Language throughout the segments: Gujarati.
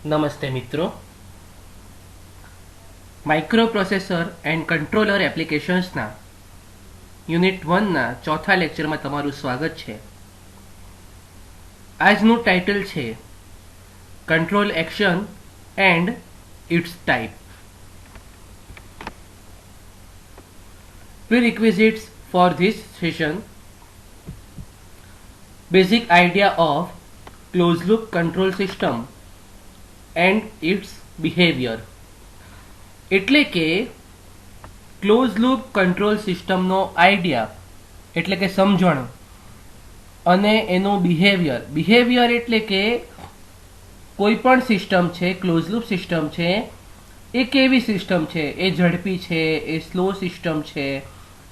નમસ્તે મિત્રો. માઇક્રોપ્રોસેસર એન્ડ કંટ્રોલર એપ્લિકેશન્સના યુનિટ 1ના ચોથા લેક્ચરમાં તમારું સ્વાગત છે. આજનું ટાઇટલ છે control action and it's type. Prerequisites for this session: basic idea of closed loop control system and its behavior. એટલે કે ક્લોઝ લૂપ કંટ્રોલ સિસ્ટમનો આઈડિયા એટલે કે સમજણ અને એનો બિહેવિયર એટલે કે કોઈ પણ સિસ્ટમ છે, ક્લોઝ લૂપ સિસ્ટમ છે, એ કેવી સિસ્ટમ છે, એ ઝડપી છે, એ સ્લો સિસ્ટમ છે,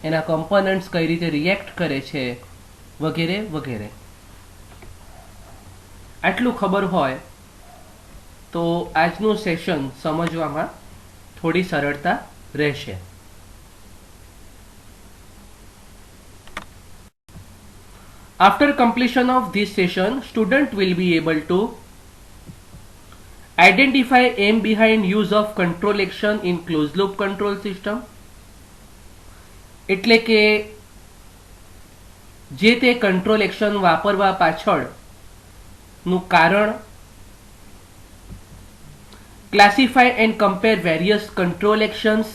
એના કમ્પોનન્ટ્સ કઈ રીતે રિએક્ટ કરે છે, વગેરે વગેરે. આટલું ખબર હોય તો આજનું સેશન સમજવામાં થોડી સરળતા રહેશે. After completion of this session, student will be able to identify aim behind use of control action in closed loop control system. એટલે કે જે તે કંટ્રોલ એક્શન વાપરવા પાછળનું કારણ, classify and compare various control actions,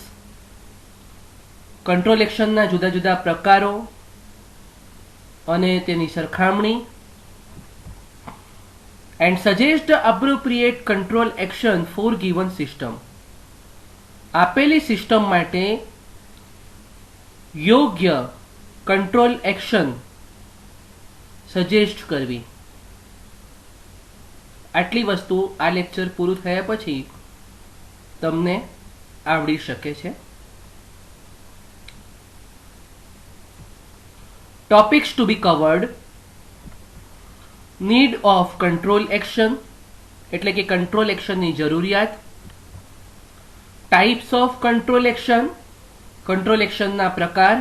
control એક્શનના જુદા જુદા પ્રકારો અને તેની સરખામણી, and suggest appropriate control action for given system. આપેલી સિસ્ટમ માટે યોગ્ય કંટ્રોલ એક્શન સજેસ્ટ કરવી. આટલી વસ્તુ આ લેક્ચર પૂરું થયા પછી તમને આવડી શકે છે. Topics to be covered: need of control action એટલે કે કંટ્રોલ એક્શનની જરૂરિયાત, types of control action, control એક્શનના પ્રકાર,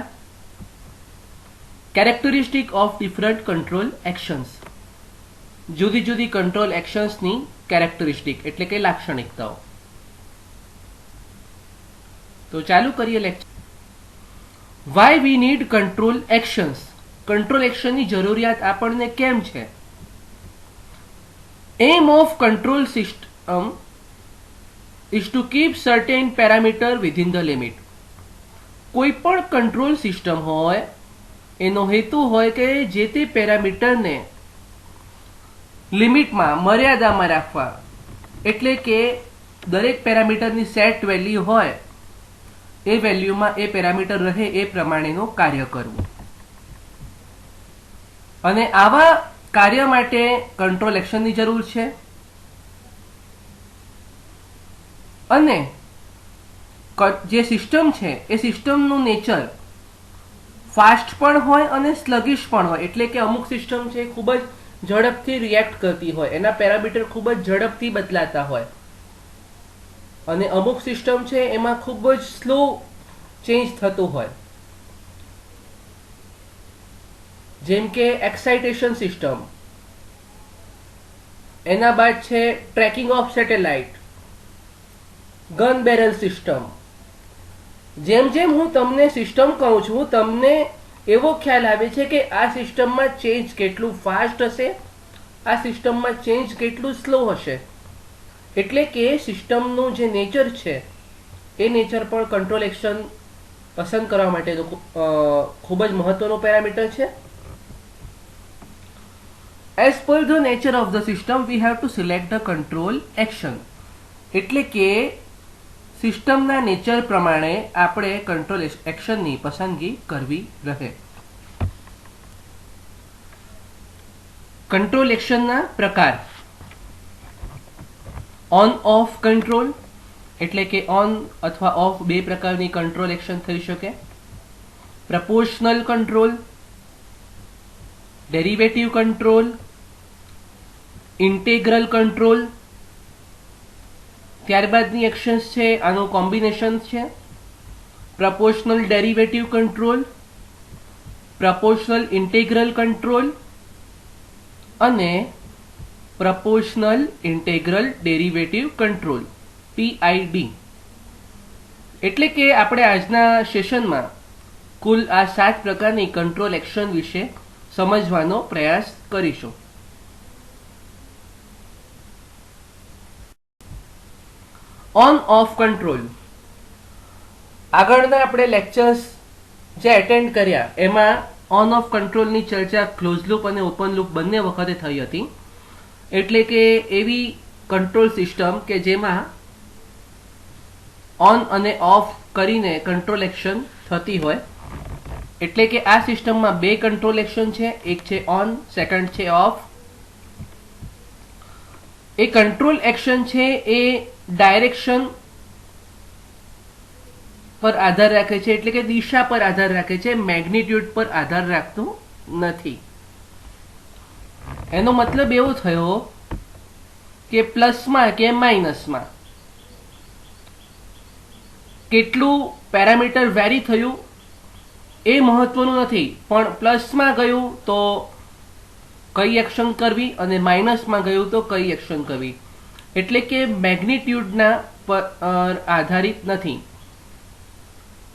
characteristic of different control actions, જુદી જુદી કંટ્રોલ એક્શન્સની કેરેક્ટરિસ્ટિક એટલે કે લાક્ષણિકતાઓ. તો ચાલુ કરીએ lecture. Why we need control actions. Control એક્શનની જરૂરિયાત આપણને કેમ છે? Aim of control system is to keep certain parameter within the limit. કોઈ પણ કંટ્રોલ સિસ્ટમ હોય એનો હેતુ હોય કે જે તે પેરામીટરને લિમિટમાં, મર્યાદામાં રાખવા. એટલે કે દરેક પેરામીટરની સેટ વેલ્યુ હોય એ વેલ્યુમાં એ પેરામીટર રહે એ પ્રમાણેનું કાર્ય કરવું. અને આવા કાર્ય માટે કંટ્રોલ એક્શનની જરૂર છે. અને જે સિસ્ટમ છે એ સિસ્ટમનું નેચર ફાસ્ટ પણ હોય અને સ્લગિશ પણ હોય. એટલે કે અમુક સિસ્ટમ છે ખૂબ જ ઝડપથી રિએક્ટ કરતી હોય, એના પેરામીટર ખૂબ જ ઝડપથી બદલાતા હોય, અને અમુક સિસ્ટમ છે એમાં ખૂબ જ સ્લો ચેન્જ થતું હોય. જેમ કે એક્સાઇટેશન સિસ્ટમ, એના બાદ છે tracking of satellite, gun barrel system. જેમ જેમ હું તમને સિસ્ટમ કહું છું, તમને એવો ખ્યાલ આવે છે કે આ સિસ્ટમમાં ચેન્જ કેટલું ફાસ્ટ હશે, આ સિસ્ટમમાં ચેન્જ કેટલું સ્લો હશે. એટલે કે સિસ્ટમનું જે નેચર છે એ નેચર પણ કંટ્રોલ એક્શન પસંદ કરવા માટેનું ખૂબ જ મહત્વનું પેરામીટર છે. As per the nature of the system we have to select the control action. એટલે કે સિસ્ટમના નેચર પ્રમાણે આપણે કંટ્રોલ એક્શનની પસંદગી કરવી રહે. કંટ્રોલ એક્શનના પ્રકાર: ઓન ઓફ કંટ્રોલ એટલે કે ઓન અથવા ઓફ બે પ્રકારની કંટ્રોલ એક્શન થઈ શકે. Proportional control, derivative control, integral control. ત્યારબાદની એક્શન્સ છે આનું કોમ્બિનેશન છે proportional derivative control, proportional integral control અને proportional integral derivative control PID. એટલે કે આપણે આજના સેશનમાં કુલ આ 7 પ્રકારની કંટ્રોલ એક્શન વિશે સમજવાનો પ્રયાસ કરીશું. On of control. આગળના આપણે લેક્ચર્સ જે એટેન્ડ કર્યા એમાં ઓન ઓફ કંટ્રોલની ચર્ચા ક્લોઝ લૂપ અને ઓપન લૂપ બંને વખતે થઈ હતી. એટલે કે એવી કંટ્રોલ સિસ્ટમ કે જેમાં ઓન અને ઓફ કરીને કંટ્રોલ એક્શન થતી હોય. એટલે કે આ સિસ્ટમમાં બે કંટ્રોલ એક્શન છે, એક છે ઓન, સેકન્ડ છે ઓફ. એ કંટ્રોલ એક્શન છે એ ડાયરેક્શન પર આધાર રાખે છે, એટલે કે દિશા પર આધાર રાખે છે, મેગ્નિટ્યુડ પર આધાર રાખતું નથી. એનો મતલબ એવો થયો કે પ્લસમાં કે માઇનસમાં કેટલું પેરામીટર વેરી થયું એ મહત્વનું નથી, પણ પ્લસમાં ગયું તો કઈ એક્શન કરવી અને માઇનસમાં ગયું તો કઈ એક્શન કરવી. એટલે કે મેગ્નિટ્યુડના પર આધારિત નથી.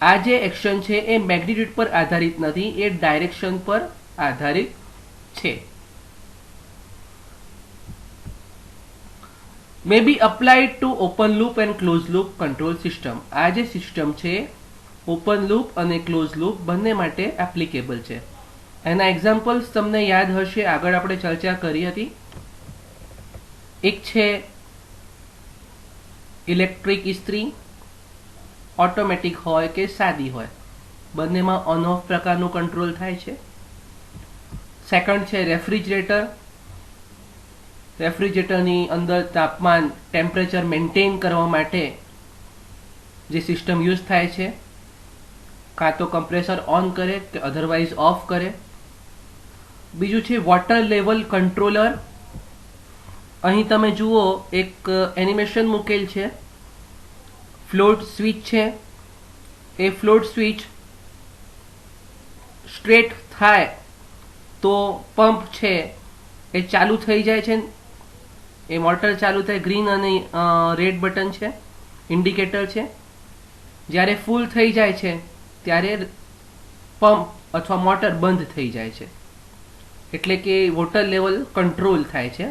આ જે એક્શન છે એ મેગ્નિટ્યુડ પર આધારિત નથી, એ ડાયરેક્શન પર આધારિત છે. may be applied to open loop and closed loop control system. આ જે સિસ્ટમ છે ઓપન લૂપ અને ક્લોઝ લૂપ બંને માટે એપ્લિકેબલ છે. એના એક્ઝામ્પલ્સ તમને યાદ હશે, આગળ આપણે ચર્ચા કરી હતી. એક છે ઇલેક્ટ્રિક ઇસ્ત્રી, ઓટોમેટિક હોય કે સાદી હોય, બંનેમાં ઓન ઓફ પ્રકારનું કંટ્રોલ થાય છે. સેકન્ડ છે રેફ્રિજરેટર. રેફ્રિજરેટરની અંદર તાપમાન ટેમ્પરેચર મેન્ટેન કરવા માટે જે સિસ્ટમ યુઝ થાય છે, કાં તો કમ્પ્રેસર ઓન કરે કે અધરવાઇઝ ઓફ કરે. બીજું છે વોટર લેવલ કંટ્રોલર. અહીં તમે જુઓ એક એનિમેશન મૂકેલ છે, ફ્લોટ સ્વિચ છે. એ ફ્લોટ સ્વિચ સ્ટ્રેટ થાય તો પંપ છે એ ચાલુ થઈ જાય છે, એ મોટર ચાલુ થાય, ગ્રીન અને રેડ બટન છે, ઇન્ડિકેટર છે. જ્યારે ફૂલ થઈ જાય છે ત્યારે પંપ અથવા મોટર બંધ થઈ જાય છે. એટલે કે વોટર લેવલ કંટ્રોલ થાય છે.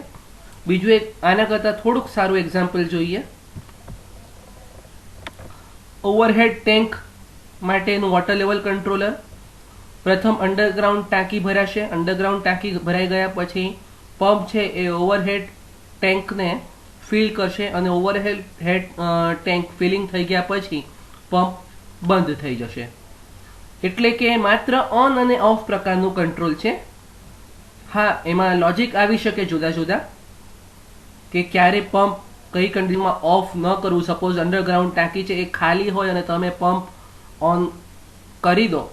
બીજું એક આના કરતાં થોડુંક સારું એક્ઝામ્પલ જોઈએ. ઓવરહેડ ટેન્ક માટેનું વોટર લેવલ કંટ્રોલર. પ્રથમ અંડરગ્રાઉન્ડ ટાંકી ભરાશે. અંડરગ્રાઉન્ડ ટાંકી ભરાઈ ગયા પછી પંપ છે એ ઓવરહેડ ટેન્કને ફિલ કરશે અને ઓવરહેડ ટેન્ક ફિલિંગ થઈ ગયા પછી પંપ બંધ થઈ જશે. એટલે કે માત્ર ઓન અને ઓફ પ્રકારનું કંટ્રોલ છે. હા, એમાં લોજિક આવી શકે જુદા જુદા, કે ક્યારે પંપ કઈ કન્ડિશનમાં ઓફ ન કરવું. સપોઝ અંડરગ્રાઉન્ડ ટાંકી છે એ ખાલી હોય અને તમે પંપ ઓન કરી દો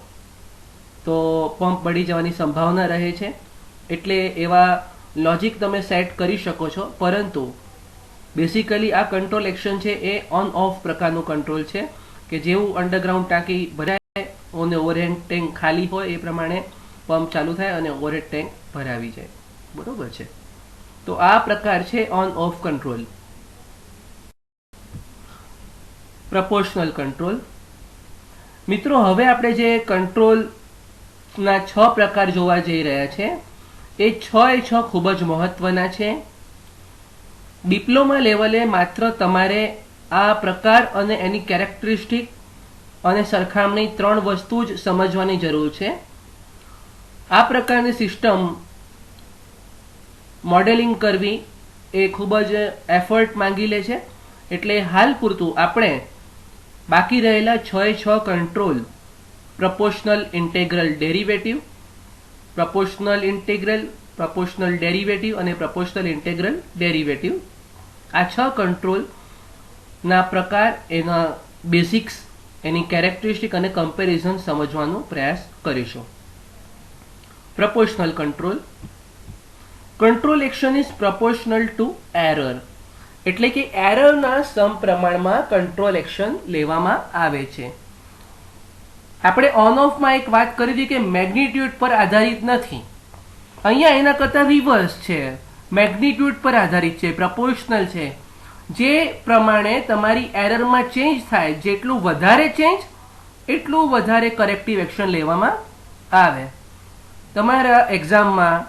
તો પંપ બળી જવાની સંભાવના રહે છે. એટલે એવા લોજિક તમે સેટ કરી શકો છો, પરંતુ બેસિકલી આ કંટ્રોલ એક્શન છે એ ઓન ઓફ પ્રકારનું કંટ્રોલ છે, કે જેવું અંડરગ્રાઉન્ડ ટાંકી ભરાય અને ઓવરહેડ ટેન્ક ખાલી હોય એ પ્રમાણે પંપ ચાલુ થાય અને ઓવરહેડ ટેન્ક ભરાવી જાય. બરોબર છે? તો આ પ્રકાર છે on of control. Proportional control. મિત્રો, હવે આપણે જે કંટ્રોલના 6 પ્રકાર જોવા જઈ રહ્યા છે એ 6 ખૂબ જ મહત્વના છે. ડિપ્લોમા લેવલે માત્ર તમારે આ પ્રકાર અને એની કેરેક્ટરિસ્ટિક અને સરખામણી 3 વસ્તુ જ સમજવાની જરૂર છે. આ પ્રકારની સિસ્ટમ મોડેલિંગ કરવી એ ખૂબ જ એફર્ટ માંગી લે છે. એટલે હાલ પૂરતું આપણે બાકી રહેલા 6 control, proportional integral derivative, proportional integral, proportional derivative અને પ્રપોર્શનલ ઇન્ટેગ્રલ ડેરિવેટિવ, આ 6 કંટ્રોલના પ્રકાર, એના બેઝિક્સ, એની કેરેક્ટરિસ્ટિક અને કમ્પેરિઝન સમજવાનો પ્રયાસ કરીશું. Proportional control. Control action is proportional two error. એટલે કે એરરના સમપ્રમાણમાં કંટ્રોલ એક્શન લેવામાં આવે છે. આપણે ઓન ઓફમાં એક વાત કરી હતી કે મેગ્નિટ્યુડ પર આધારિત નથી. અહીંયા એના કરતાં રિવર્સ છે. મેગ્નિટ્યુડ પર આધારિત છે, પ્રપોર્શનલ છે. જે પ્રમાણે તમારી એરરમાં ચેન્જ થાય, જેટલું વધારે ચેન્જ એટલું વધારે કરેક્ટિવ એક્શન લેવામાં આવે. તમારા એક્ઝામમાં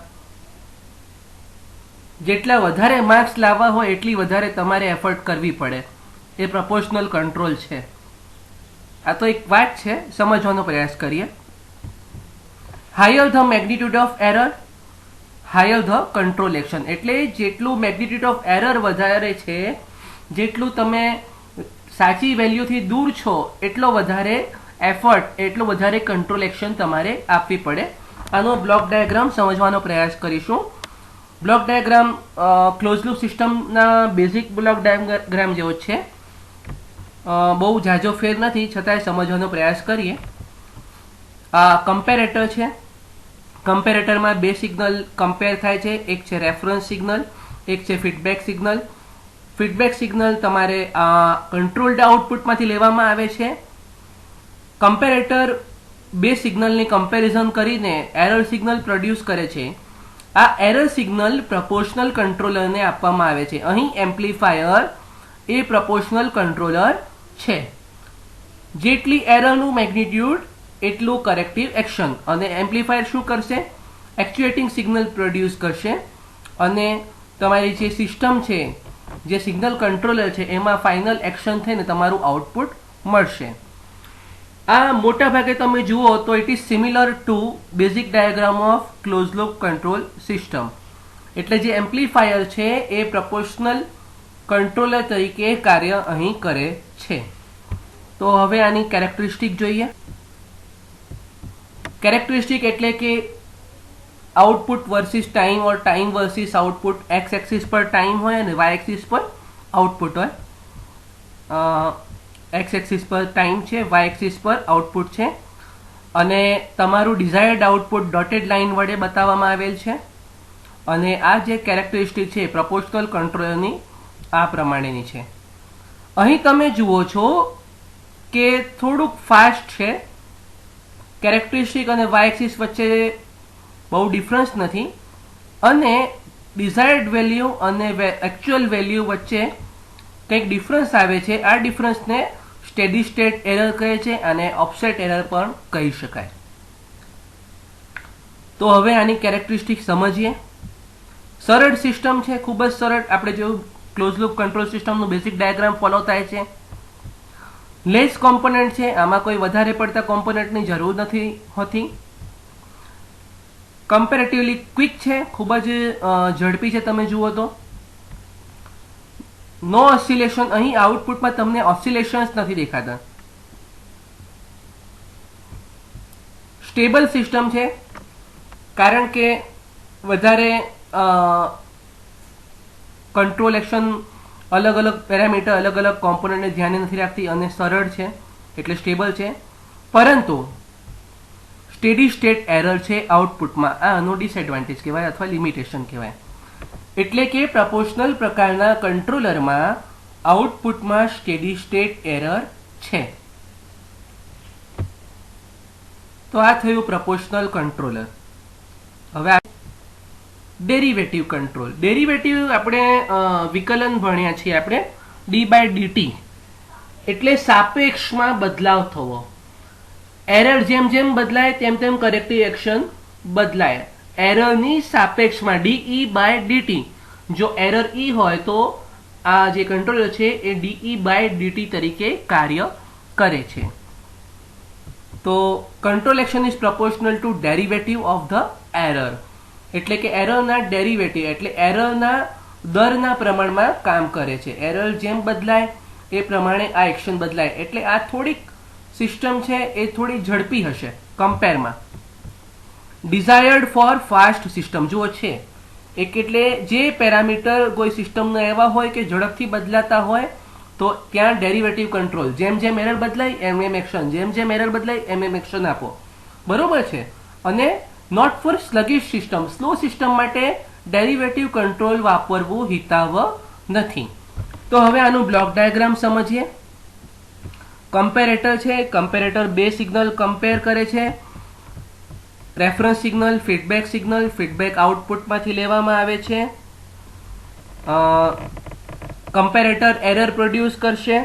જેટલા વધારે માર્ક્સ લાવવા હોય એટલી વધારે તમારે એફર્ટ કરવી પડે. એ પ્રપોર્શનલ કંટ્રોલ છે. આ તો એક વાત છે, સમજવાનો પ્રયાસ કરીએ. Higher the magnitude of error, higher the control action. એટલે જેટલું મેગ્નિટ્યુડ ઓફ એરર વધારે છે, જેટલું તમે સાચી વેલ્યુથી દૂર છો, એટલો વધારે એફર્ટ, એટલો વધારે કંટ્રોલ એક્શન તમારે આપવી પડે. આનો બ્લોક ડાયાગ્રામ સમજવાનો પ્રયાસ કરીશું. બ્લોક ડાયાગ્રામ ક્લોઝ લૂપ સિસ્ટમના બેઝિક બ્લોક ડાયાગ્રામ જેવો જ છે. બહુ ઝાઝો ફેર નથી, છતાંય સમજવાનો પ્રયાસ કરીએ. આ કમ્પેરેટર છે. કમ્પેરેટરમાં બે સિગ્નલ કમ્પેર થાય છે. એક છે રેફરન્સ સિગ્નલ, એક છે ફીડબેક સિગ્નલ. ફીડબેક સિગ્નલ તમારે કંટ્રોલ્ડ આઉટપુટમાંથી લેવામાં આવે છે. કમ્પેરેટર બે સિગ્નલની કમ્પેરિઝન કરીને એરર સિગ્નલ પ્રોડ્યુસ કરે છે. આ એરર સિગ્નલ પ્રપોર્શનલ કંટ્રોલરને આપવામાં આવે છે. અહીં એમ્પ્લીફાયર એ પ્રપોર્શનલ કંટ્રોલર છે. જેટલી એરરનું મેગ્નિટ્યુડ એટલું કરેક્ટિવ એક્શન. અને એમ્પ્લીફાયર શું કરશે? એક્ચ્યુએટિંગ સિગ્નલ પ્રોડ્યુસ કરશે અને તમારી જે સિસ્ટમ છે, જે સિગ્નલ કંટ્રોલર છે, એમાં ફાઇનલ એક્શન થઈને તમારું આઉટપુટ મળશે. આ મોટા ભાગે તમે જુઓ તો it is similar to basic diagram of close loop control system. એટલે જે એમ્પ્લીફાયર છે એ પ્રપોર્શનલ કંટ્રોલર તરીકે કાર્ય અહીં કરે છે. તો હવે આની કેરેક્ટરિસ્ટિક જોઈએ. કેરેક્ટરિસ્ટિક એટલે કે આઉટપુટ વર્સિસ ટાઈમ ઓર time versus output. X axis પર ટાઈમ હોય અને વાય એક્સિસ પર આઉટપુટ હોય. એક્સ એક્સિસ પર ટાઈમ છે, વાય એક્સિસ પર આઉટપુટ છે અને તમારું ડિઝાયર્ડ આઉટપુટ ડોટેડ લાઇન વડે બતાવવામાં આવેલ છે. અને આ જે કેરેક્ટરિસ્ટિક છે પ્રપોર્શનલ કંટ્રોલરની આ પ્રમાણેની છે. અહીં તમે જુઓ છો કે થોડુંક ફાસ્ટ છે. કેરેક્ટરિસ્ટિક અને વાય એક્સિસ વચ્ચે બહુ ડિફરન્સ નથી અને ડિઝાયર્ડ વેલ્યુ અને એકચ્યુઅલ વેલ્યુ વચ્ચે કંઈક ડિફરન્સ આવે છે. આ ડિફરન્સને સ્ટેડી સ્ટેટ એરર કહે છે અને ઓફસેટ એરર પણ કહી શકાય. તો હવે આની કેરેક્ટરિસ્ટિક સમજીએ. સરળ સિસ્ટમ છે, ખૂબ જ સરળ. આપણે જેવું ક્લોઝ લૂપ કંટ્રોલ સિસ્ટમનું બેઝિક ડાયાગ્રામ ફોલો થાય છે. લેસ કોમ્પોનન્ટ છે, આમાં કોઈ વધારે પડતા કોમ્પોનન્ટની જરૂર નથી હોતી. કમ્પેરેટિવલી ક્વિક છે, ખૂબ જ ઝડપી છે. તમે જુઓ તો નો ઓસિલેશન. અહીં આઉટપુટમાં તમને ઓસિલેશન્સ નથી દેખાતા. સ્ટેબલ સિસ્ટમ છે કારણ કે વધારે કંટ્રોલ એક્શન અલગ અલગ પેરામીટર, અલગ અલગ કોમ્પોનન્ટને ધ્યાને નથી રાખતી અને સરળ છે એટલે સ્ટેબલ છે. પરંતુ સ્ટેડી સ્ટેટ એરર છે આઉટપુટમાં. આ આનો ડિસએડવાન્ટેજ કહેવાય અથવા લિમિટેશન કહેવાય. એટલે કે પ્રપોર્શનલ પ્રકારના કંટ્રોલરમાં આઉટપુટમાં સ્ટેડી સ્ટેટ એરર છે. તો આ થયું પ્રપોર્શનલ કંટ્રોલર. હવે ડેરિવેટિવ કંટ્રોલ. ડેરિવેટિવ આપણે વિકલન ભણ્યા છીએ આપણે, d/dt એટલે સાપેક્ષમાં બદલાવ થવો. એરર જેમ જેમ બદલાય તેમ તેમ કરેક્ટિવ એક્શન બદલાય. એરરની સાપેક્ષમાં de/dt. જો એરર e હોય તો આ જે કંટ્રોલર છે એ de/dt તરીકે કાર્ય કરે છે. તો control action is proportional two derivative of the error. એટલે કે એરરના ડેરિવેટિવ એટલે એરરના દરના પ્રમાણમાં કામ કરે છે. એરર જેમ બદલાય એ પ્રમાણે આ એક્શન બદલાય. એટલે આ થોડીક સિસ્ટમ છે એ થોડી ઝડપી હશે કમ્પેરમાં. ડિઝાયર્ડ ફોર ફાસ્ટ સિસ્ટમ જુઓ છે. એક એટલે જે પેરામીટર કોઈ સિસ્ટમના એવા હોય કે ઝડપથી બદલાતા હોય તો ત્યાં ડેરિવેટિવ કંટ્રોલ. જેમ જેમ એરર બદલાય એમ એમ એક્શન, જેમ જેમ એરર બદલાય એમ એમ એક્શન આપો. બરોબર છે. અને not for sluggish system. Slow system માટે ડેરિવેટિવ કંટ્રોલ વાપરવું હિતાવહ નથી. તો હવે આનું બ્લોક ડાયાગ્રામ સમજીએ. કમ્પેરેટર છે. કમ્પેરેટર બે સિગ્નલ કમ્પેર કરે છે. Reference signal, feedback signal. Feedback આઉટપુટમાંથી લેવામાં આવે છે કમ્પેરેટર એરર પ્રોડ્યુસ કરશે.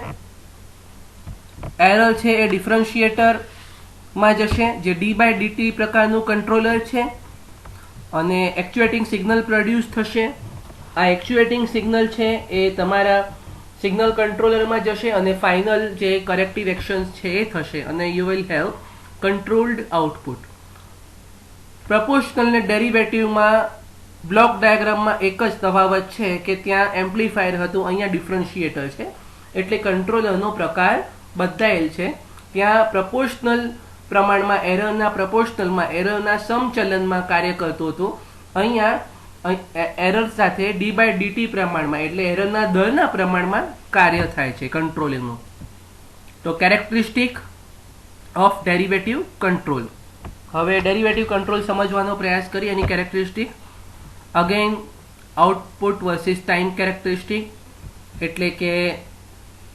એરર છે એ ડિફરન્શિએટરમાં જશે જે d/dt પ્રકારનું કંટ્રોલર છે અને એક્ચ્યુએટિંગ સિગ્નલ પ્રોડ્યુસ થશે. આ એક્ચ્યુએટિંગ સિગ્નલ છે એ તમારા સિગ્નલ કંટ્રોલરમાં જશે અને ફાઇનલ જે કરેક્ટિવ એક્શન્સ છે એ થશે અને you will have controlled output. Proportional ને ડેરિવેટિવમાં બ્લોક ડાયાગ્રામમાં એક જ તફાવત છે કે ત્યાં એમ્પ્લીફાયર હતું, અહીંયા ડિફરન્શિએટર છે, એટલે કંટ્રોલરનો પ્રકાર બદલાયેલ છે. ત્યાં પ્રપોર્શનલ પ્રમાણમાં એરરના સમચલનમાં કાર્ય કરતું હતું, અહીંયા એરર સાથે d/dt પ્રમાણમાં એટલે એરરના દરના પ્રમાણમાં કાર્ય થાય છે કંટ્રોલરનું. તો કેરેક્ટરિસ્ટિક ઓફ ડેરિવેટિવ કંટ્રોલ. હવે ડેરિવેટિવ કંટ્રોલ સમજવાનો પ્રયાસ કરીએ. એની characteristic again output versus time characteristic, એટલે કે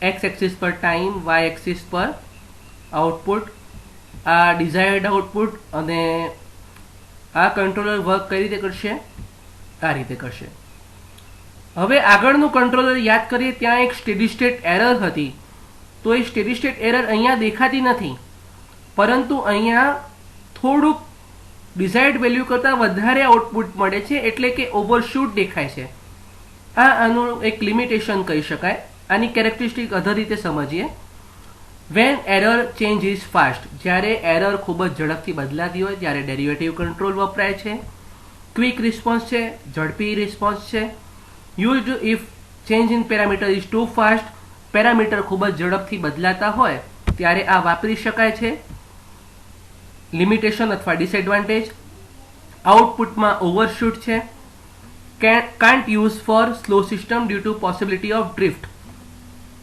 એક્સ એક્સિસ પર ટાઈમ, વાય એક્સિસ પર આઉટપુટ. આ ડિઝાયર્ડ આઉટપુટ અને આ કંટ્રોલર વર્ક કઈ રીતે કરશે? આ રીતે કરશે. હવે આગળનું કંટ્રોલર યાદ કરીએ. ત્યાં એક સ્ટેડી સ્ટેટ એરર હતી, તો એ સ્ટેડી સ્ટેટ એરર અહીંયા દેખાતી નથી, પરંતુ અહીંયા થોડુંક ડિઝાયર્ડ વેલ્યુ કરતાં વધારે આઉટપુટ મળે છે, એટલે કે ઓવરશૂટ દેખાય છે. આનું એક લિમિટેશન કહી શકાય. આની કેરેક્ટરિસ્ટિક અધર રીતે સમજીએ. When error change is fast, જ્યારે એરર ખૂબ જ ઝડપથી બદલાતી હોય ત્યારે ડેરિવેટિવ કંટ્રોલ વપરાય છે. ક્વિક રિસ્પોન્સ છે, ઝડપી રિસ્પોન્સ છે. Used if change in parameter is too fast, parameter ખૂબ જ ઝડપથી બદલાતા હોય ત્યારે આ વાપરી શકાય છે. લિમિટેશન અથવા ડિસએડવાન્ટેજ, આઉટપુટમાં ઓવરશૂટ છે. Can't use for slow system due to possibility of drift.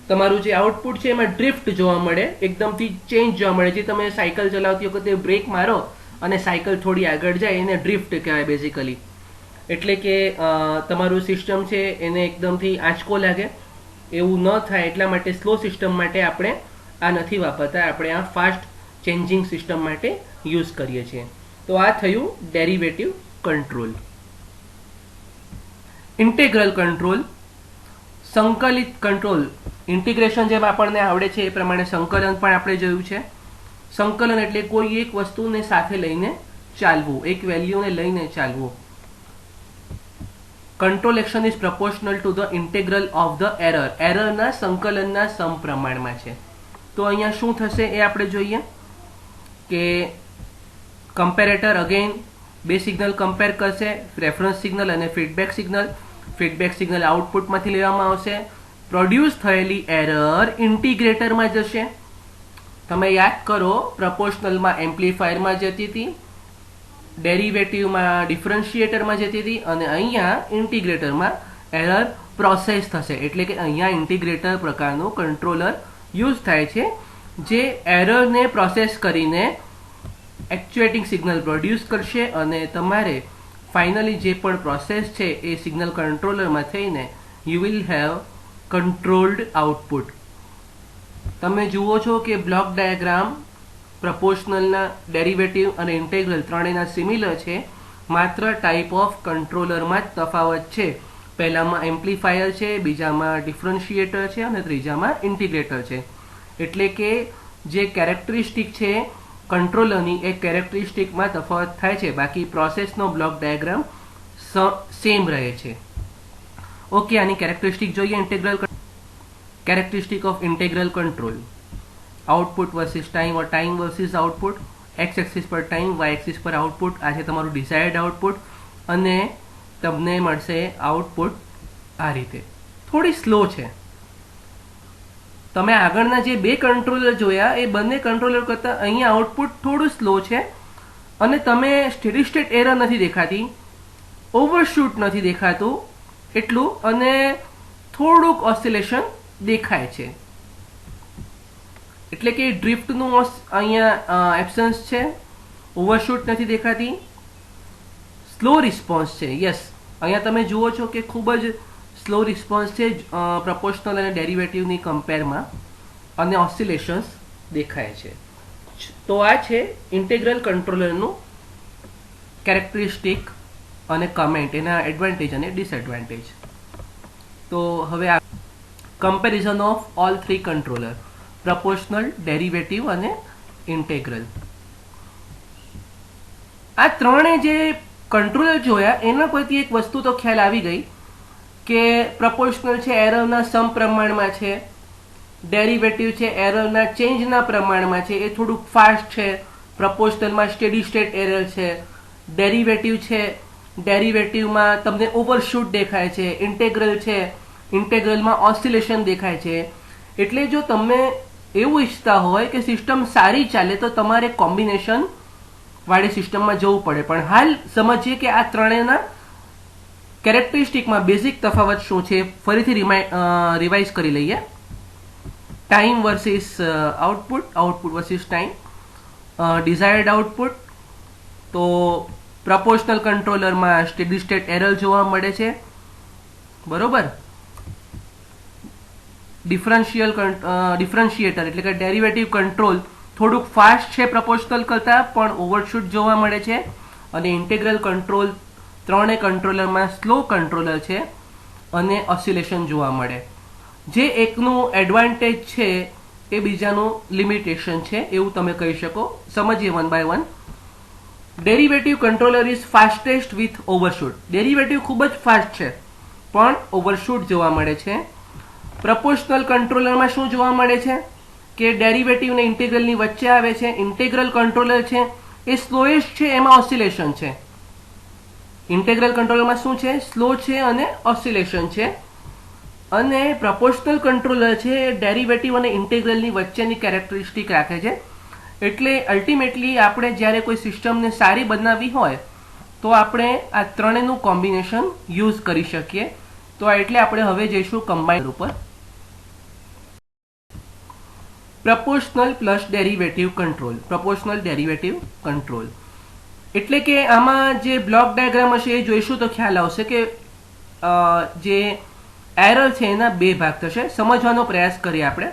તમારું જે આઉટપુટ છે એમાં ડ્રિફ્ટ જોવા મળે, એકદમથી ચેન્જ જોવા મળે. જે તમે સાયકલ ચલાવતી વખતે બ્રેક મારો અને સાયકલ થોડી આગળ જાય એને ડ્રિફ્ટ કહેવાય બેઝિકલી. એટલે કે તમારું સિસ્ટમ છે એને એકદમથી આંચકો લાગે, એવું ન થાય એટલા માટે સ્લો સિસ્ટમ માટે આપણે આ નથી વાપરતા, આપણે આ ફાસ્ટ ચેન્જિંગ સિસ્ટમ માટે યુઝ કરીએ છીએ. તો આ થયું ડેરિવેટિવ કંટ્રોલ. ઇન્ટેગ્રલ કંટ્રોલ, સંકલિત કંટ્રોલ. ઇન્ટિગ્રેશન જેમ આપણને આવડે છે એ પ્રમાણે સંકલન પણ આપણે જોયું છે. સંકલન એટલે કોઈ એક વસ્તુને સાથે લઈને ચાલવું, એક વેલ્યુને લઈને ચાલવું. Control action is proportional to the integral of the error. એરરના સંકલનના સમપ્રમાણમાં છે. તો અહીંયા શું થશે એ આપણે જોઈએ કે કમ્પેરેટર અગેન બે સિગ્નલ કમ્પેર કરશે, રેફરન્સ સિગ્નલ અને ફીડબેક સિગ્નલ. ફીડબેક સિગ્નલ આઉટપુટમાંથી લેવામાં આવશે. પ્રોડ્યુસ થયેલી એરર ઇન્ટિગ્રેટરમાં જશે. તમે યાદ કરો, પ્રપોર્શનલમાં એમ્પ્લીફાયરમાં જતી હતી, ડેરિવેટિવમાં ડિફરન્શિએટરમાં જતી હતી અને અહીંયા ઇન્ટિગ્રેટરમાં એરર પ્રોસેસ થશે. એટલે કે અહીંયા ઇન્ટિગ્રેટર પ્રકારનું કંટ્રોલર યુઝ થાય છે જે એરરને પ્રોસેસ કરીને એક્ચ્યુએટિંગ સિગ્નલ પ્રોડ્યુસ કરશે અને તમારે ફાઇનલી જે પણ પ્રોસેસ છે એ સિગ્નલ કંટ્રોલરમાં થઈને you will have controlled output. તમે જુઓ છો કે બ્લોક ડાયાગ્રામ પ્રપોર્શનલના, ડેરિવેટિવ અને ઇન્ટેગ્રલ ત્રણેયના સિમિલર છે, માત્ર ટાઈપ ઓફ કંટ્રોલરમાં જ તફાવત છે. પહેલામાં એમ્પ્લીફાયર છે, બીજામાં ડિફરન્શિએટર છે અને ત્રીજામાં ઇન્ટિગ્રેટર છે. એટલે કે જે કેરેક્ટરિસ્ટિક છે કંટ્રોલરની એ કેરેક્ટરિસ્ટિકમાં તફાવત થાય છે, બાકી પ્રોસેસનો બ્લોક ડાયાગ્રામ સેમ રહે છે. ઓકે, આની કેરેક્ટરિસ્ટિક જોઈએ. Integral characteristic of integral control, output versus time or time versus output. X axis પર ટાઈમ, વાય એક્સિસ પર આઉટપુટ. આ છે તમારું ડિઝાયર્ડ આઉટપુટ અને તમને મળશે આઉટપુટ આ રીતે. થોડી સ્લો છે. તમે આગળના જે બે કંટ્રોલર જોયા એ બંને કંટ્રોલર કરતાં અહીંયા આઉટપુટ થોડું સ્લો છે અને તમે સ્ટેડી સ્ટેટ એરર નથી દેખાતી, ઓવરશૂટ નથી દેખાતું એટલું, અને થોડુંક ઓસિલેશન દેખાય છે. એટલે કે ડ્રિફ્ટનું અહીંયા એબ્સન્સ છે, ઓવરશૂટ નથી દેખાતી, સ્લો રિસ્પોન્સ છે. યસ, અહીંયા તમે જુઓ છો કે ખૂબ જ સ્લો રિસ્પોન્સ છે પ્રપોર્શનલ અને ડેરિવેટિવની કમ્પેરમાં, અને ઓસિલેશન્સ દેખાય છે. તો આ છે ઇન્ટેગ્રલ કંટ્રોલરનું કેરેક્ટરિસ્ટિક અને કમેન્ટ, એના એડવાન્ટેજ અને ડિસએડવાન્ટેજ. તો હવે comparison of all three controller, proportional, derivative અને ઇન્ટેગ્રલ. આ ત્રણે જે કંટ્રોલર જોયા એના પરથી એક વસ્તુ તો ખ્યાલ આવી ગઈ કે પ્રપોર્શનલ છે એરરના સમપ્રમાણમાં છે, ડેરિવેટિવ છે એરરના ચેન્જના પ્રમાણમાં છે, એ થોડુંક ફાસ્ટ છે, પ્રપોર્શનલમાં સ્ટેડી સ્ટેટ એરર છે, ડેરિવેટિવ છે ડેરિવેટિવમાં તમને ઓવરશૂટ દેખાય છે, ઇન્ટેગ્રલ છે ઇન્ટેગ્રલમાં ઓસિલેશન દેખાય છે. એટલે જો તમે એવું ઈચ્છતા હોય કે સિસ્ટમ સારી ચાલે તો તમારે કોમ્બિનેશન વાળી સિસ્ટમમાં જવું પડે. પણ હાલ સમજીએ કે આ ત્રણેયના કેરેક્ટરિસ્ટિકમાં બેઝિક તફાવત શું છે. ફરીથી રિવાઇઝ કરી લઈએ. Time versus output, output versus time, desired output. તો પ્રપોર્શનલ કંટ્રોલરમાં સ્ટેડી સ્ટેટ એરર જોવા મળે છે, બરોબર. ડિફરન્શિએટર એટલે કે ડેરિવેટિવ કંટ્રોલ થોડુંક ફાસ્ટ છે પ્રપોર્શનલ કરતાં, પણ ઓવરશૂટ જોવા મળે છે. અને ઇન્ટેગ્રલ કંટ્રોલ ત્રણે કંટ્રોલરમાં સ્લો કંટ્રોલર છે અને ઓસિલેશન જોવા મળે. જે એકનું એડવાન્ટેજ છે એ બીજાનું લિમિટેશન છે એવું તમે કહી શકો. સમજીએ one by one. Derivative controller is fastest with overshoot. Derivative ખૂબ જ ફાસ્ટ છે પણ ઓવરશૂટ જોવા મળે છે. પ્રપોર્શનલ કંટ્રોલરમાં શું જોવા મળે છે કે ડેરિવેટિવ ને ઇન્ટેગ્રલની વચ્ચે આવે છે. ઇન્ટેગ્રલ કંટ્રોલર છે એ સ્લોએસ્ટ છે, એમાં ઓસિલેશન છે. ઇન્ટેગ્રલ કંટ્રોલરમાં શું છે? સ્લો છે અને ઓસિલેશન છે. અને પ્રપોર્શનલ કંટ્રોલર છે એ ડેરિવેટિવ અને ઇન્ટેગ્રલની વચ્ચેની કેરેક્ટરિસ્ટિક રાખે છે. એટલે અલ્ટિમેટલી આપણે જ્યારે કોઈ સિસ્ટમને સારી બનાવવી હોય તો આપણે આ ત્રણેયનું કોમ્બિનેશન યુઝ કરી શકીએ. તો એટલે આપણે હવે જઈશું કમ્બાઇનર ઉપર. Proportional plus derivative control, proportional derivative control. એટલે કે આમાં જે બ્લોક ડાયાગ્રામ હશે એ જોઈશું તો ખ્યાલ આવશે કે જે એરર છે એના બે ભાગ થશે. સમજવાનો પ્રયાસ કરીએ આપણે.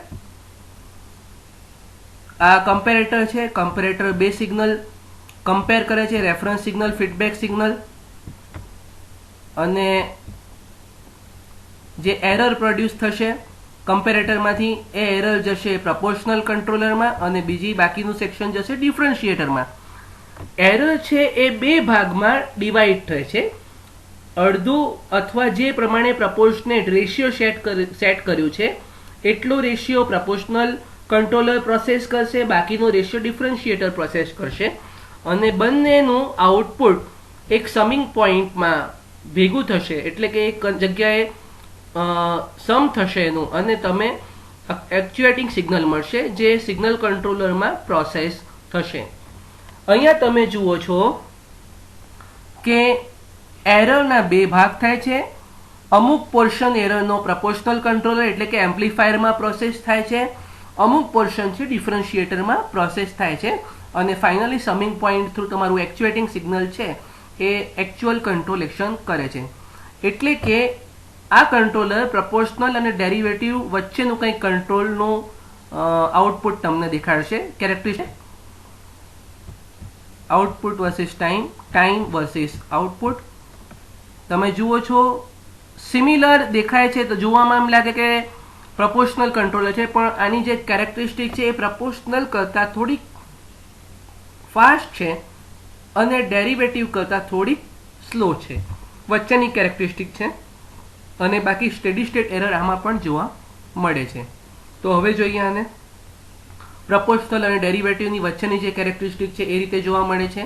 આ કમ્પેરેટર છે, કમ્પેરેટર બે સિગ્નલ કમ્પેર કરે છે, રેફરન્સ સિગ્નલ, ફીડબેક સિગ્નલ. અને જે એરર પ્રોડ્યુસ થશે કમ્પેરેટરમાંથી એ એરર જશે પ્રપોર્શનલ કંટ્રોલરમાં અને બીજી બાકીનું સેક્શન જશે ડિફરન્શિએટરમાં. એરર છે એ બે ભાગમાં ડિવાઈડ થાય છે. અડધું અથવા જે પ્રમાણે પ્રપોર્શનેટ રેશિયો સેટ કર્યું છે એટલો રેશિયો પ્રપોર્શનલ કંટ્રોલર પ્રોસેસ કરશે, બાકીનો રેશિયો ડિફરન્શિએટર પ્રોસેસ કરશે. અને બંનેનું આઉટપુટ એક સમિંગ પોઈન્ટમાં ભેગું થશે. એટલે કે એક જગ્યાએ સમ થશે એનું અને તમે એક્ચ્યુએટિંગ સિગ્નલ મળશે જે સિગ્નલ કંટ્રોલરમાં પ્રોસેસ થશે. અહીંયા તમે જુઓ છો કે એરરના બે ભાગ થાય છે. અમુક પોર્શન એરરનો પ્રપોર્શનલ કંટ્રોલર એટલે કે એમ્પ્લીફાયરમાં પ્રોસેસ થાય છે, અમુક પોર્શન છે ડિફરન્શિએટરમાં પ્રોસેસ થાય છે. અને ફાઇનલી સમિંગ પોઈન્ટ થ્રુ તમારું એક્ચ્યુએટિંગ સિગ્નલ છે એ એક્ચ્યુઅલ કંટ્રોલ એક્શન કરે છે. એટલે કે આ કંટ્રોલર પ્રપોર્શનલ અને ડેરિવેટિવ વચ્ચેનું કંઈક કંટ્રોલનું આઉટપુટ તમને દેખાડશે. Characteristic output versus time, time versus output. તમે જુઓ છો સિમિલર દેખાય છે તો જોવામાં એમ લાગે કે પ્રપોર્શનલ કંટ્રોલર છે, પણ આની જે કેરેક્ટરિસ્ટિક છે એ પ્રપોર્શનલ કરતાં થોડીક ફાસ્ટ છે અને ડેરિવેટિવ કરતાં થોડીક સ્લો છે. વચ્ચેની કેરેક્ટરિસ્ટિક છે. અને બાકી સ્ટેડી સ્ટેટ એરર આમાં પણ જોવા મળે છે. તો હવે જોઈએ આને. પ્રપોર્શનલ અને ડેરિવેટિવની વચ્ચેની જે કેરેક્ટરિસ્ટિક છે એ રીતે જોવા મળે છે.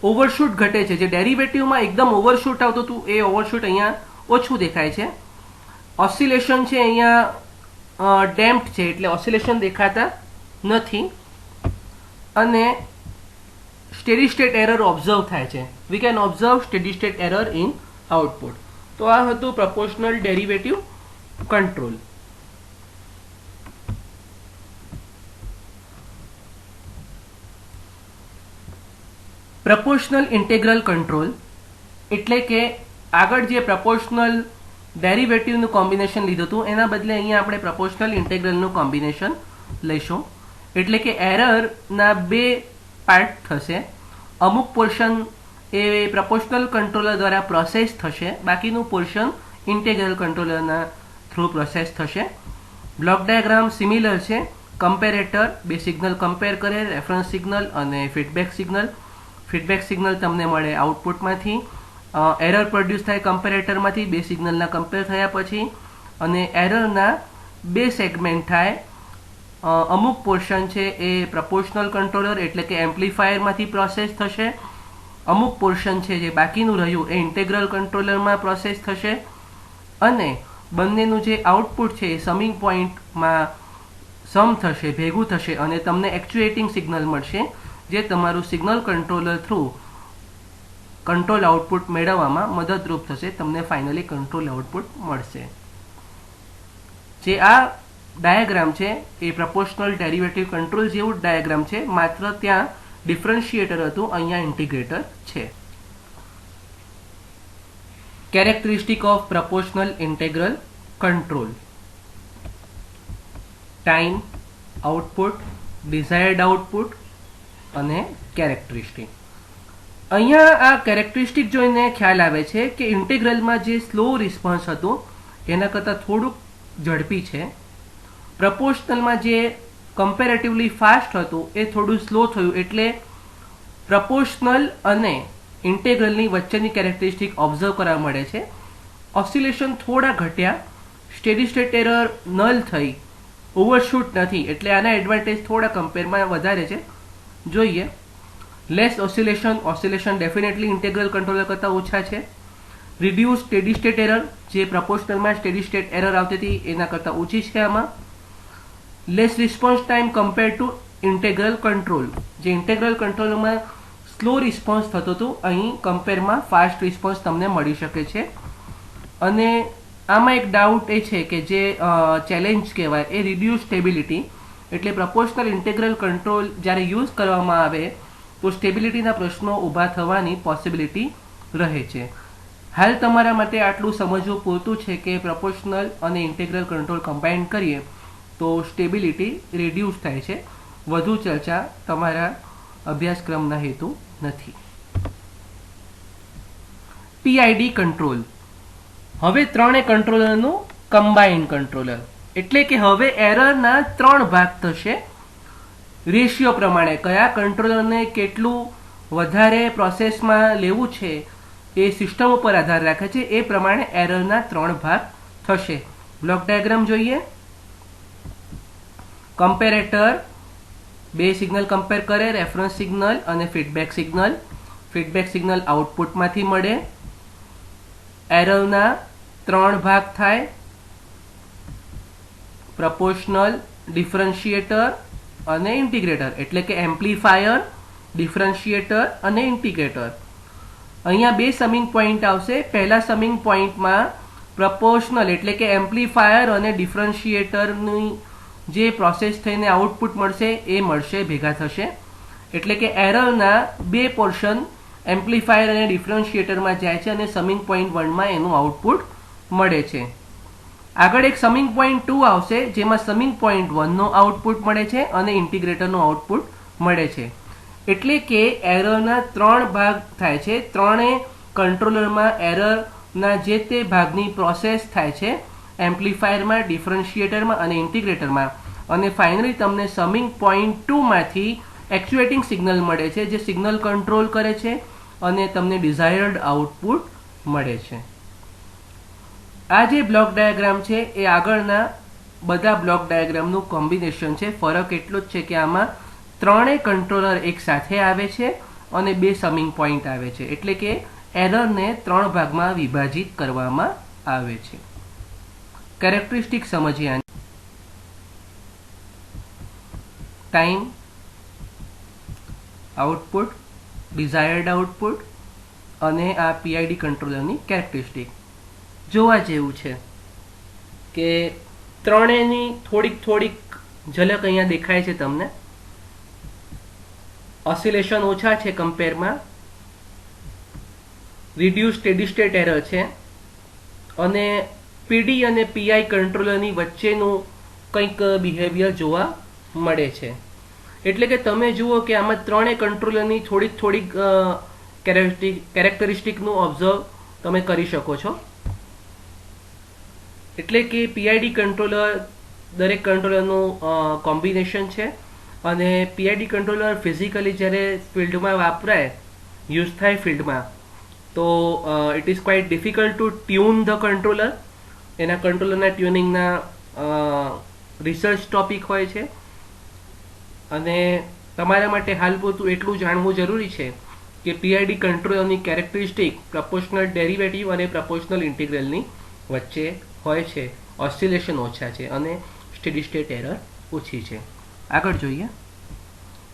ઓવરશૂટ ઘટે છે. જે ડેરિવેટિવમાં એકદમ ઓવરશૂટ આવતું હતું એ ઓવરશૂટ અહીંયા ઓછું દેખાય છે. ઓસિલેશન છે અહીંયા ડેમ્પ્ડ છે એટલે ઓસિલેશન દેખાતા નથી. અને સ્ટેડી સ્ટેટ એરર ઓબ્ઝર્વ થાય છે. We can observe steady state error in output. તો આ હતું proportional derivative control. Proportional integral control એટલે કે આગળ જે પ્રપોર્શનલ ડેરિવેટિવનું કોમ્બિનેશન લીધું હતું એના બદલે અહીંયા આપણે પ્રપોર્શનલ ઇન્ટેગ્રલનું કોમ્બિનેશન લઈશું. એટલે કે એરરના બે પાર્ટ થશે. અમુક પોર્શન એ પ્રપોર્શનલ કંટ્રોલર દ્વારા પ્રોસેસ થશે, બાકીનું પોર્શન ઇન્ટિગ્રલ કંટ્રોલરના થ્રુ પ્રોસેસ થશે. બ્લોક ડાયાગ્રામ સિમિલર છે. કમ્પેરેટર બે સિગ્નલ કમ્પેર કરે, રેફરન્સ સિગ્નલ અને ફીડબેક સિગ્નલ. ફીડબેક સિગ્નલ તમને મળે આઉટપુટમાંથી. એરર પ્રોડ્યુસ થાય કમ્પેરેટરમાંથી બે સિગ્નલના કમ્પેર થયા પછી, અને એરરના બે સેગમેન્ટ થાય. અમુક પોર્શન છે એ પ્રપોર્શનલ કંટ્રોલર એટલે કે એમ્પ્લીફાયરમાંથી પ્રોસેસ થશે. અમુક પોર્શન છે જે બાકીનું રહ્યું એ ઇન્ટેગ્રલ કંટ્રોલરમાં પ્રોસેસ થશે. અને બંનેનું જે આઉટપુટ છે એ સમિંગ પોઈન્ટમાં સમ થશે, ભેગું થશે અને તમને એક્ચ્યુએટિંગ સિગ્નલ મળશે, જે તમારું signal controller through control output મેળવવામાં મદદરૂપ થશે. તમને ફાઇનલી કંટ્રોલ આઉટપુટ મળશે. જે આ ડાયાગ્રામ છે એ પ્રપોર્શનલ ડેરિવેટિવ કંટ્રોલ જેવું જ ડાયાગ્રામ છે, માત્ર ત્યાં ડિફરન્શિએટર હતું, અહીંયા ઇન્ટિગ્રેટર છે. Characteristic of proportional integral control: time, output, desired output અને કેરેક્ટરિસ્ટિક. અહીંયા આ કેરેક્ટરિસ્ટિક જોઈને ખ્યાલ આવે છે કે ઇન્ટિગ્રલમાં જે સ્લો રિસ્પોન્સ હતું એના કરતાં થોડુંક ઝડપી છે. પ્રપોર્શનલમાં જે કમ્પેરેટિવલી ફાસ્ટ હતું એ થોડું સ્લો થયું, એટલે પ્રપોર્શનલ અને ઇન્ટેગ્રલની વચ્ચેની કેરેક્ટરિસ્ટિક ઓબ્ઝર્વ કરવા મળે છે. ઓસિલેશન થોડા ઘટ્યા, સ્ટેડી સ્ટેટ એરર નલ થઈ, ઓવરશૂટ નથી, એટલે આના એડવાન્ટેજ થોડા કમ્પેરમાં વધારે છે. જોઈએ. Less oscillation, oscillation definitely integral controller કરતાં ઓછા છે. રિડ્યુસ સ્ટેડી સ્ટેટ એરર, જે પ્રપોર્શનલમાં સ્ટેડી સ્ટેટ એરર આવતી હતી એના કરતાં ઓછી છે આમાં. Less response time compare to integral control, જે ઇન્ટેગ્રલ કંટ્રોલમાં સ્લો રિસ્પોન્સ થતો હતો અહીં કમ્પેરમાં ફાસ્ટ રિસ્પોન્સ તમને મળી શકે છે. અને આમાં એક ડાઉટ એ છે કે જે ચેલેન્જ કહેવાય એ રિડ્યુસ સ્ટેબિલિટી, એટલે પ્રપોર્શનલ ઇન્ટેગ્રલ કંટ્રોલ જ્યારે યુઝ કરવામાં આવે તો સ્ટેબિલિટીના પ્રશ્નો ઊભા થવાની પોસિબિલિટી રહે છે. હાલ તમારા માટે આટલું સમજવું પૂરતું છે કે પ્રપોર્શનલ અને ઇન્ટેગ્રલ કંટ્રોલ કમ્બાઇન કરીએ તો સ્ટેબિલિટી રિડ્યુસ થાય છે. વધુ ચર્ચા તમારા અભ્યાસક્રમના હેતુ નથી. પીઆઈડી કંટ્રોલ: હવે ત્રણે કંટ્રોલરનું કમ્બાઇન્ડ કંટ્રોલર, એટલે કે હવે એરરના 3 ભાગ થશે. રેશિયો પ્રમાણે કયા કંટ્રોલરને કેટલું વધારે પ્રોસેસમાં લેવું છે એ સિસ્ટમ ઉપર આધાર રાખે છે. એ પ્રમાણે એરરના 3 ભાગ થશે. બ્લોક ડાયાગ્રામ જોઈએ. કમ્પેરેટર બે સિગ્નલ કમ્પેર કરે, રેફરન્સ સિગ્નલ અને ફીડબેક સિગ્નલ. ફીડબેક સિગ્નલ આઉટપુટમાંથી મળે. એરરના 3 ભાગ થાય: પ્રપોર્શનલ, ડિફરન્શિએટર અને ઇન્ટિગ્રેટર, એટલે કે એમ્પ્લીફાયર, ડિફરન્શિએટર અને ઇન્ટિગ્રેટર. અહીંયા બે સમિંગ પોઈન્ટ આવશે. પહેલા સમિંગ પોઈન્ટમાં પ્રપોર્શનલ એટલે કે એમ્પ્લીફાયર અને ડિફરન્શિએટરની જે પ્રોસેસ થઈને આઉટપુટ મળશે એ મળશે, ભેગા થશે. એટલે કે એરરના બે પોર્શન એમ્પ્લીફાયર અને ડિફરન્શિએટરમાં જાય છે અને સમિંગ પોઈન્ટ 1માં એનું આઉટપુટ મળે છે. આગળ એક સમિંગ પોઈન્ટ 2 આવશે, જેમાં સમિંગ પોઈન્ટ 1નો આઉટપુટ મળે છે અને ઇન્ટિગ્રેટરનો આઉટપુટ મળે છે. એટલે કે એરરના 3 ભાગ થાય છે. ત્રણેય કંટ્રોલરમાં એરરના જે તે ભાગની પ્રોસેસ થાય છે, એમ્પ્લીફાયરમાં, ડિફરન્શિએટરમાં અને ઇન્ટિગ્રેટરમાં. અને ફાઇનલી તમને સમિંગ પોઈન્ટ 2માંથી એક્ચ્યુએટિંગ સિગ્નલ મળે છે, જે સિગ્નલ કંટ્રોલ કરે છે અને તમને ડિઝાયર્ડ આઉટપુટ મળે છે. આ જે બ્લોક ડાયાગ્રામ છે એ આગળના બધા બ્લોક ડાયાગ્રામનું કોમ્બિનેશન છે. ફરક એટલો જ છે કે આમાં ત્રણેય કંટ્રોલર એક સાથે આવે છે અને બે સમિંગ પોઈન્ટ આવે છે, એટલે કે એરરને 3 ભાગમાં વિભાજિત કરવામાં આવે છે. કેરેક્ટરિસ્ટિક સમજીએ. ટાઈમ, આઉટપુટ, ડિઝાયર્ડ આઉટપુટ અને આ પીઆઈડી કંટ્રોલરની કેરેક્ટરિસ્ટિક જોવા જેવું છે કે ત્રણેયની થોડીક ઝલક અહીંયા દેખાય છે તમને. ઓસિલેશન ઓછા છે કમ્પેરમાં, રિડ્યુસ સ્ટેડી સ્ટેટ એરર છે અને પીડી અને પીઆઈ કંટ્રોલરની વચ્ચેનું કંઈક બિહેવિયર જોવા મળે છે. એટલે કે તમે જુઓ કે આમાં ત્રણેય કંટ્રોલરની થોડીક કેરેક્ટરિસ્ટિકનું ઓબ્ઝર્વ તમે કરી શકો છો. એટલે કે પીઆઈડી કંટ્રોલર દરેક કંટ્રોલરનું કોમ્બિનેશન છે અને પીઆઈડી કંટ્રોલર ફિઝિકલી જ્યારે ફિલ્ડમાં વપરાય યુઝ થાય ફિલ્ડમાં તો it is quite difficult to tune the controller. એના કંટ્રોલરના ટ્યુનિંગના રિસર્ચ ટોપિક હોય છે અને તમારા માટે હાલ પૂરતું એટલું જાણવું જરૂરી છે કે પીઆઈડી કંટ્રોલરની કેરેક્ટરિસ્ટિક પ્રપોર્શનલ ડેરિવેટિવ અને પ્રપોર્શનલ ઇન્ટિગ્રલની વચ્ચે હોય છે. ઓસિલેશન ઓછા છે અને સ્ટેડી સ્ટેટ એરર ઓછી છે. આગળ જોઈએ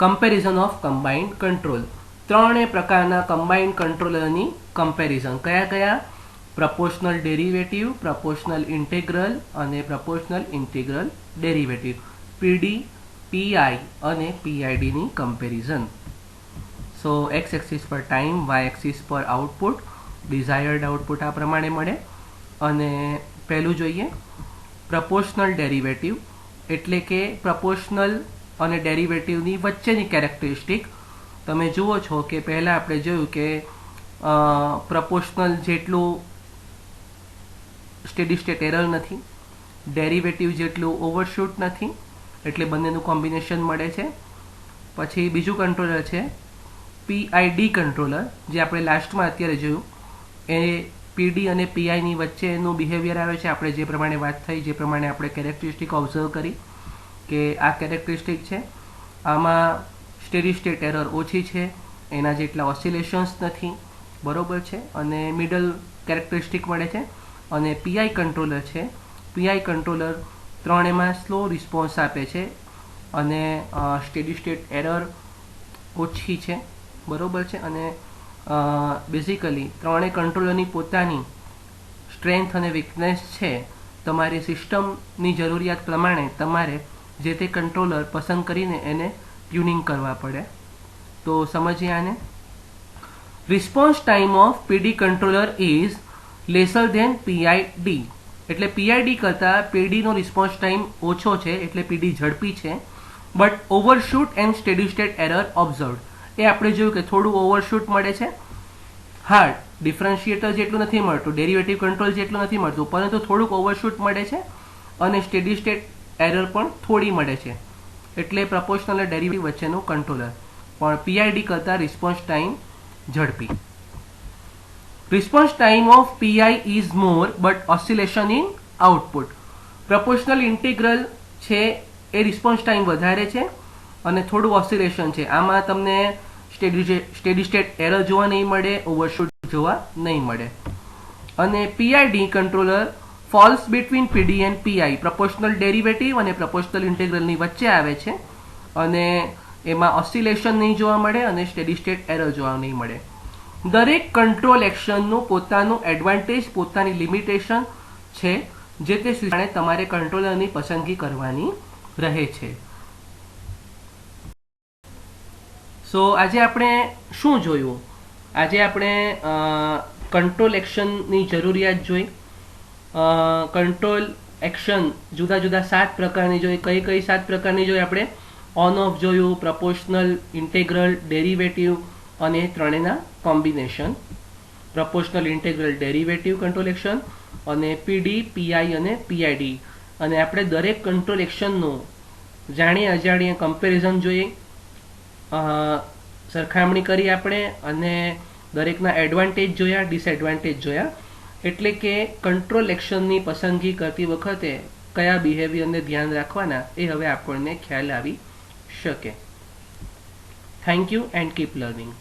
કમ્પેરિઝન ઓફ કમ્બાઇન્ડ કંટ્રોલ. ત્રણે પ્રકારના કમ્બાઇન્ડ કંટ્રોલરની કમ્પેરિઝન. કયા કયા? પ્રપોર્શનલ ડેરિવેટિવ, પ્રપોર્શનલ ઇન્ટિગ્રલ અને પ્રપોર્શનલ ઇન્ટિગ્રલ ડેરિવેટિવ. પીડી, પીઆઈ અને પીઆઈડીની કમ્પેરિઝન. સો એક્સ એક્સિસ પર ટાઈમ, વાય એક્સિસ પર આઉટપુટ, ડિઝાયર્ડ આઉટપુટ આ પ્રમાણે મળે. અને પહેલું જોઈએ પ્રપોર્શનલ ડેરિવેટિવ, એટલે કે પ્રપોર્શનલ અને ડેરિવેટિવની વચ્ચેની કેરેક્ટરિસ્ટિક. તમે જુઓ છો કે પહેલાં આપણે જોયું કે પ્રપોર્શનલ જેટલું સ્ટેડી સ્ટેટ એરર નથી, ડેરિવેટિવ જેટલું ઓવરશૂટ નથી, એટલે બંનેનું કોમ્બિનેશન મળે છે. પછી બીજું કંટ્રોલર છે પીઆઈડી કંટ્રોલર, જે આપણે લાસ્ટમાં અત્યારે જોયું. એ પીડી અને પીઆઈની વચ્ચેનું બિહેવિયર આવે છે. આપણે જે પ્રમાણે વાત થઈ, જે પ્રમાણે આપણે કેરેક્ટરિસ્ટિક ઓબ્ઝર્વ કરી કે આ કેરેક્ટરિસ્ટિક છે, આમાં સ્ટેડી સ્ટેટ એરર ઓછી છે, એના જેટલા ઓસિલેશન્સ નથી, બરોબર છે, અને મિડલ કેરેક્ટરિસ્ટિક મળે છે. અને પીઆઈ કંટ્રોલર છે, પીઆઈ કંટ્રોલર ત્રણેમાં સ્લો રિસ્પોન્સ આપે છે અને સ્ટેડી સ્ટેટ એરર ઓછી છે, બરોબર છે. અને બેઝિકલી ત્રણેય કંટ્રોલરની પોતાની સ્ટ્રેન્થ અને વીકનેસ છે. તમારી સિસ્ટમની જરૂરિયાત પ્રમાણે તમારે જે તે કંટ્રોલર પસંદ કરીને એને ટ્યુનિંગ કરવા પડે. તો સમજીએ આને. Response time of PD controller is lesser than PID. એટલે પીઆઈડી કરતાં પીડીનો રિસ્પોન્સ ટાઈમ ઓછો છે, એટલે પીડી ઝડપી છે. But overshoot and steady state error observed. એ આપણે જોયું કે થોડું ઓવરશૂટ મળે છે. હા, ડિફરન્શિએટર જેટલું નથી મળતું, ડેરિવેટિવ કંટ્રોલ જેટલું નથી મળતું, પરંતુ થોડુંક ઓવરશૂટ મળે છે અને સ્ટેડી સ્ટેટ એરર પણ થોડી મળે છે. એટલે પ્રપોર્શનલ અને ડેરિવેટિવ વચ્ચેનું કંટ્રોલર. પણ પીઆઈડી કરતાં રિસ્પોન્સ ટાઈમ ઝડપી. Response time of PI is more but oscillation in output. Proportional integral છે એ રિસ્પોન્સ ટાઈમ વધારે છે અને થોડું ઓસિલેશન છે. આમાં તમને સ્ટેડી સ્ટેટ એરર જોવા નહીં મળે, ઓવરશૂટ જોવા નહીં મળે. અને PID controller falls between PD and PI. Proportional derivative અને પ્રપોર્શનલ ઇન્ટિગ્રલની વચ્ચે આવે છે અને એમાં ઓસિલેશન નહીં જોવા મળે અને સ્ટેડી સ્ટેટ એરર જોવા નહીં મળે. દરેક કંટ્રોલ એક્શનનું પોતાનું એડવાન્ટેજ, પોતાની લિમિટેશન છે, જે તે સિવાય તમારે કંટ્રોલરની પસંદગી કરવાની રહે છે. સો આજે આપણે શું જોયું? આજે આપણે કંટ્રોલ એક્શનની જરૂરિયાત જોઈ. કંટ્રોલ એક્શન જુદા જુદા 7 પ્રકારની જોઈ. કઈ કઈ 7 પ્રકારની જોઈ આપણે? ઓન ઓફ જોયું, પ્રપોર્શનલ, ઇન્ટેગ્રલ, ડેરિવેટિવ અને ત્રણેયના combination. Proportional, integral, derivative control action અને પીડી, પીઆઈ અને પીઆઈડી. અને આપણે દરેક કંટ્રોલ એક્શનનું જાણીએ અજાણીએ કમ્પેરિઝન જોઈએ, સરખામણી કરી આપણે અને દરેકના એડવાન્ટેજ જોયા, ડિસએડવાન્ટેજ જોયા. એટલે કે કંટ્રોલ એક્શનની પસંદગી કરતી વખતે કયા બિહેવિયરને ધ્યાન રાખવાના એ હવે આપણને ખ્યાલ આવી શકે. Thank you and keep learning.